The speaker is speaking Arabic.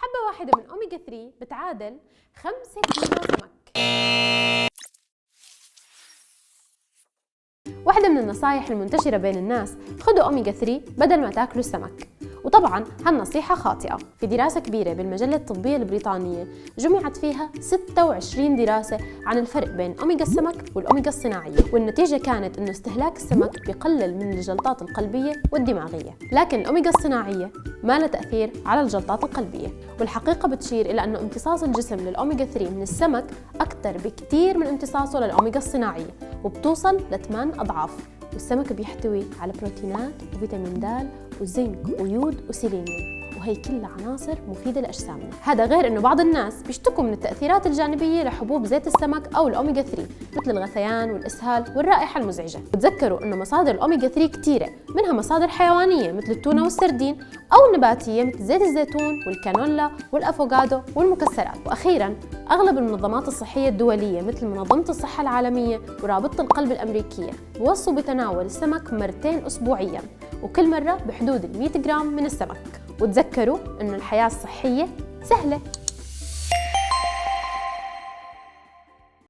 حبة واحدة من أوميجا 3 بتعادل 5 كيلو سمك. واحدة من النصايح المنتشرة بين الناس: خدوا أوميجا 3 بدل ما تاكلوا السمك. وطبعاً هالنصيحة خاطئة. في دراسة كبيرة بالمجلة الطبية البريطانية جمعت فيها 26 دراسة عن الفرق بين أوميجا السمك والأوميجا الصناعية، والنتيجة كانت إنه استهلاك السمك بيقلل من الجلطات القلبية والدماغية، لكن الأوميجا الصناعية ما لها تأثير على الجلطات القلبية. والحقيقة بتشير إلى أنه امتصاص الجسم للأوميجا 3 من السمك أكثر بكثير من امتصاصه للأوميجا الصناعية، وبتوصل ل 8 أضعاف. والسمك بيحتوي على بروتينات وفيتامين د وزنك ويود وسيلينيوم، وهي كلها عناصر مفيدة لأجسامنا. هذا غير إنه بعض الناس بيشتكوا من التأثيرات الجانبية لحبوب زيت السمك أو الأوميجا 3 مثل الغثيان والإسهال والرائحة المزعجة. وتذكروا إنه مصادر الأوميجا 3 كثيرة، منها مصادر حيوانية مثل التونة والسردين، أو نباتية مثل زيت الزيتون والكانولا والأفوكادو والمكسرات. وأخيراً أغلب المنظمات الصحية الدولية مثل منظمة الصحة العالمية ورابطة القلب الأمريكية بوصوا بتناول السمك 2 مرات أسبوعياً، وكل مرة بحدود 100 جرام من السمك. وتذكروا إنه الحياة الصحية سهلة.